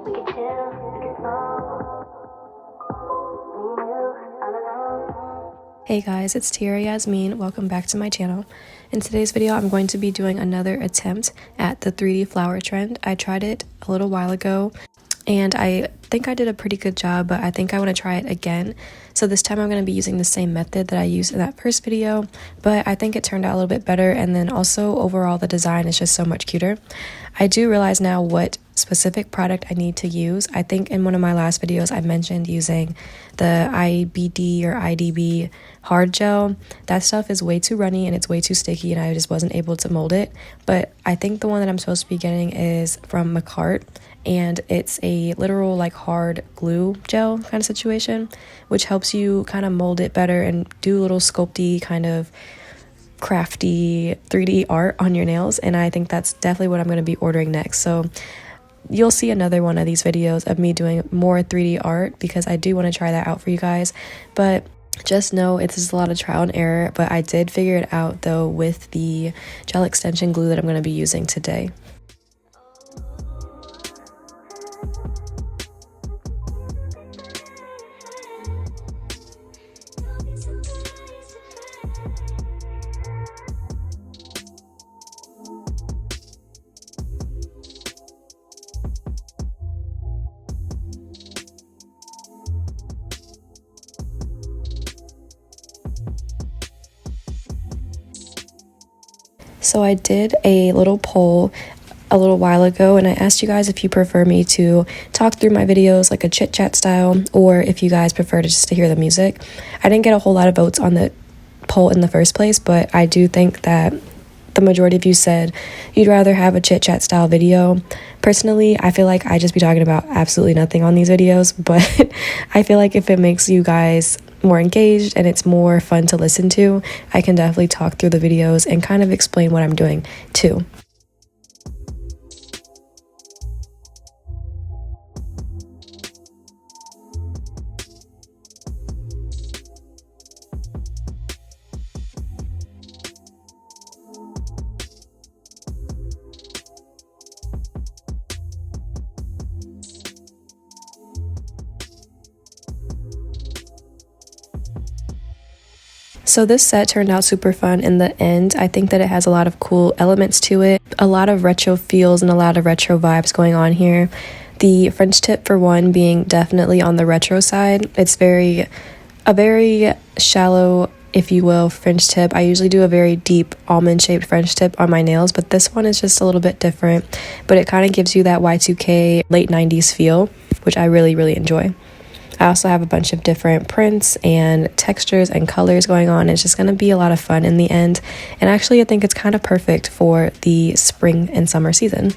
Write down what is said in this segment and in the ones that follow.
Hey guys, it's Tiara Yasmin. Welcome back to my channel. In today's video, I'm going to be doing another attempt at the 3D flower trend. I tried it a little while ago and I think I did a pretty good job, but I think I want to try it again. So this time I'm going to be using the same method that I used in that first video, but I think it turned out a little bit better, and then also overall the design is just so much cuter. I do realize now what specific product I need to use. I think in one of my last videos I mentioned using the IBD or IDB hard gel. That stuff is way too runny and it's way too sticky and I just wasn't able to mold it. But I think the one that I'm supposed to be getting is from McCart, and it's a literal like hard glue gel kind of situation, which helps you kind of mold it better and do little sculpty kind of crafty 3D art on your nails. And I think that's definitely what I'm going to be ordering next. So you'll see another one of these videos of me doing more 3D art because I do want to try that out for you guys. But just know it's just a lot of trial and error, but I did figure it out though with the gel extension glue that I'm going to be using today. So I did a little poll a little while ago and I asked you guys if you prefer me to talk through my videos like a chit chat style, or if you guys prefer to just to hear the music. I didn't get a whole lot of votes on the poll in the first place, but I do think that the majority of you said you'd rather have a chit chat style video. Personally, I feel like I just be talking about absolutely nothing on these videos, but I feel like if it makes you guys more engaged and it's more fun to listen to, I can definitely talk through the videos and kind of explain what I'm doing too. So this set turned out super fun in the end. I think that it has a lot of cool elements to it, a lot of retro feels and a lot of retro vibes going on here. The French tip for one being definitely on the retro side. It's a very shallow, if you will, French tip. I usually do a very deep almond shaped French tip on my nails, but this one is just a little bit different, but it kind of gives you that Y2K late 90s feel, which I really enjoy. I also have a bunch of different prints and textures and colors going on. It's just going to be a lot of fun in the end. And actually, I think it's kind of perfect for the spring and summer season.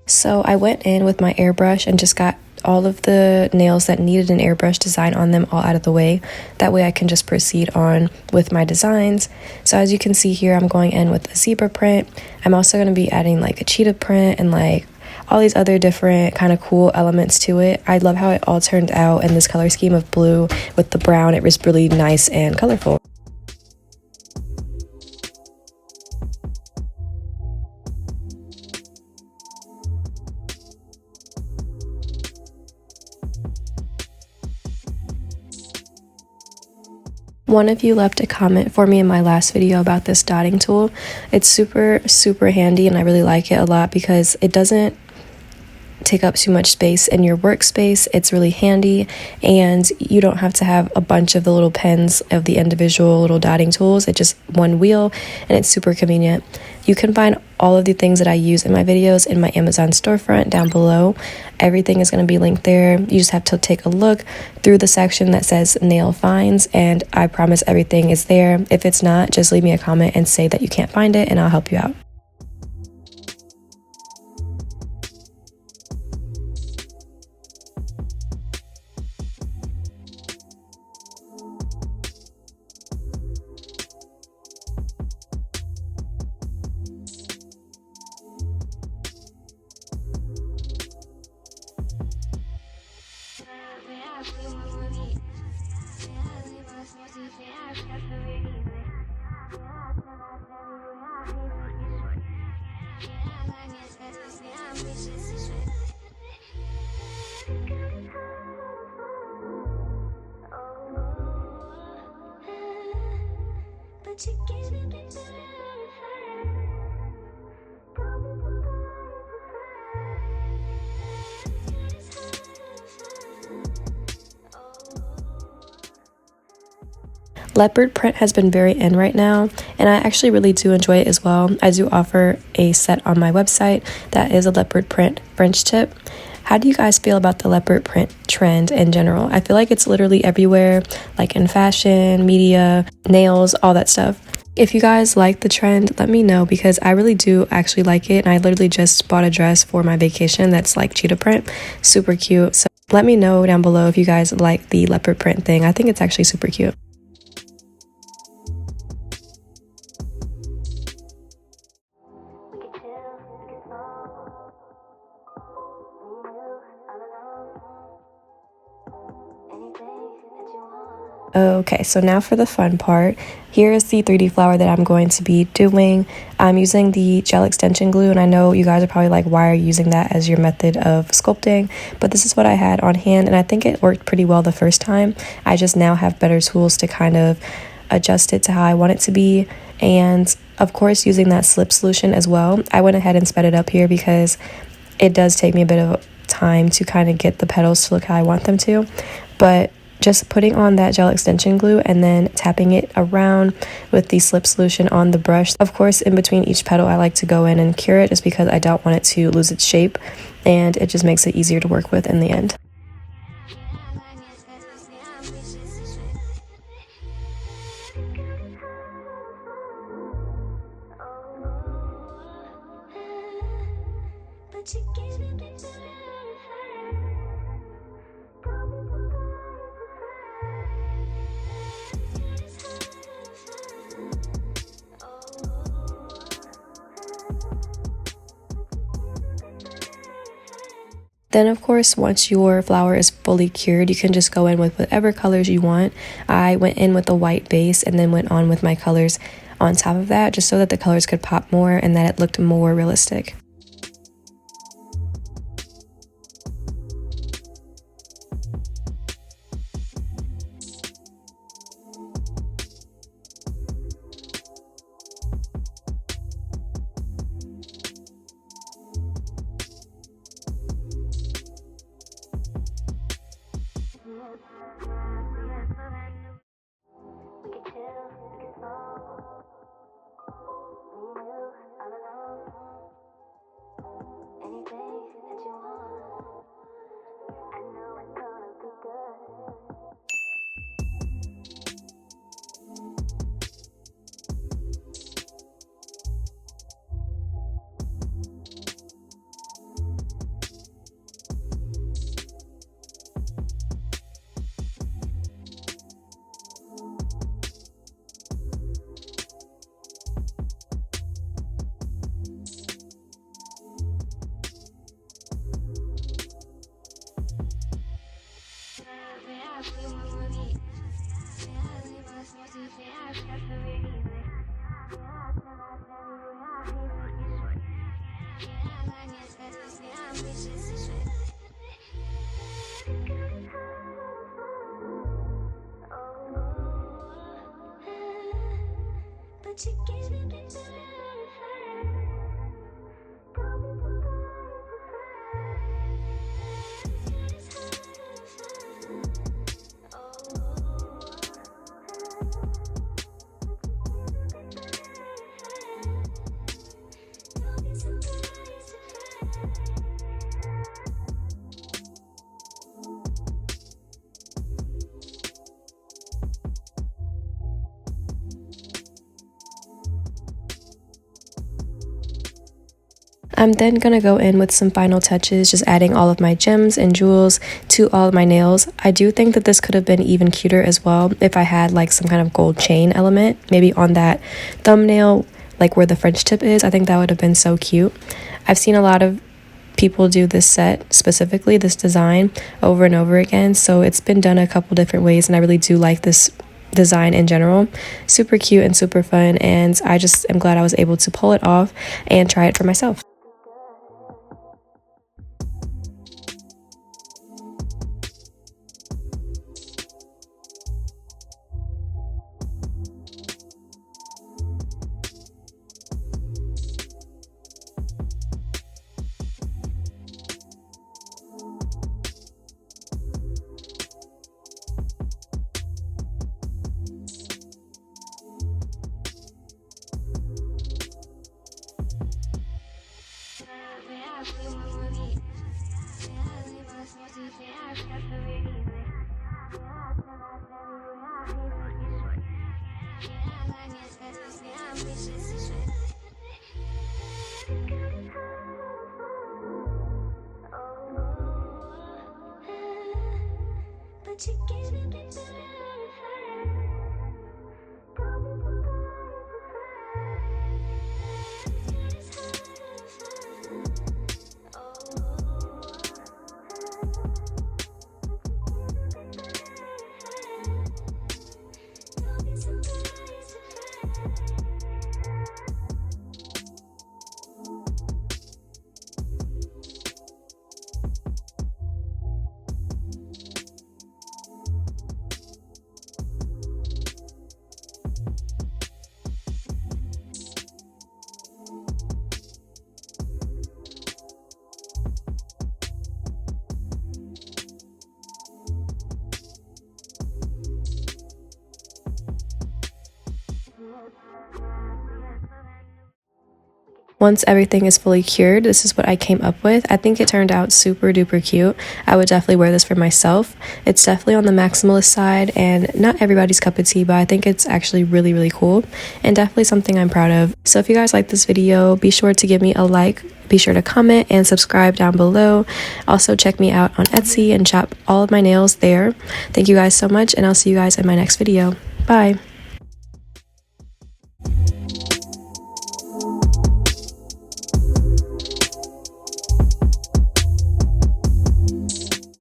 So I went in with my airbrush and just got all of the nails that needed an airbrush design on them all out of the way. That way I can just proceed on with my designs. So as you can see here, I'm going in with a zebra print. I'm also going to be adding like a cheetah print and like all these other different kind of cool elements to it. I love how it all turned out in this color scheme of blue with the brown. It was really nice and colorful. One of you left a comment for me in my last video about this dotting tool. It's super handy and I really like it a lot because it doesn't take up too much space in your workspace. It's really handy and you don't have to have a bunch of the little pens of the individual little dotting tools. It's just one wheel and it's super convenient. You can find all of the things that I use in my videos in my Amazon storefront down below. Everything is going to be linked there. You just have to take a look through the section that says nail finds, and I promise everything is there. If it's not, just leave me a comment and say that you can't find it and I'll help you out. Leopard print has been very in right now, and I actually really do enjoy it as well. I do offer a set on my website that is a leopard print French tip. How do you guys feel about the leopard print trend in general? I feel like it's literally everywhere, like in fashion, media, nails, all that stuff. If you guys like the trend, let me know because I really do actually like it, and I literally just bought a dress for my vacation that's like cheetah print, super cute. So let me know down below if you guys like the leopard print thing. I think it's actually super cute. Okay, so now for the fun part. Here is the 3D flower that I'm going to be doing. I'm using the gel extension glue, and I know you guys are probably like, why are you using that as your method of sculpting? But this is what I had on hand, and I think it worked pretty well the first time. I just now have better tools to kind of adjust it to how I want it to be, and of course using that slip solution as well. I went ahead and sped it up here because it does take me a bit of time to kind of get the petals to look how I want them to, but just putting on that gel extension glue and then tapping it around with the slip solution on the brush. Of course, in between each petal, I like to go in and cure it just because I don't want it to lose its shape, and it just makes it easier to work with in the end. Then of course, once your flower is fully cured, you can just go in with whatever colors you want. I went in with a white base and then went on with my colors on top of that, just so that the colors could pop more and that it looked more realistic. But you can't be I'm then going to go in with some final touches, just adding all of my gems and jewels to all of my nails. I do think that this could have been even cuter as well if I had like some kind of gold chain element, maybe on that thumbnail, like where the French tip is. I think that would have been so cute. I've seen a lot of people do this set, specifically this design, over and over again, so it's been done a couple different ways, and I really do like this design in general. Super cute and super fun, and I just am glad I was able to pull it off and try it for myself. But you can't be Once everything is fully cured, this is what I came up with. I think it turned out super duper cute. I would definitely wear this for myself. It's definitely on the maximalist side and not everybody's cup of tea, but I think it's actually really, really cool and definitely something I'm proud of. So if you guys like this video, be sure to give me a like, be sure to comment and subscribe down below. Also check me out on Etsy and shop all of my nails there. Thank you guys so much, and I'll see you guys in my next video. Bye.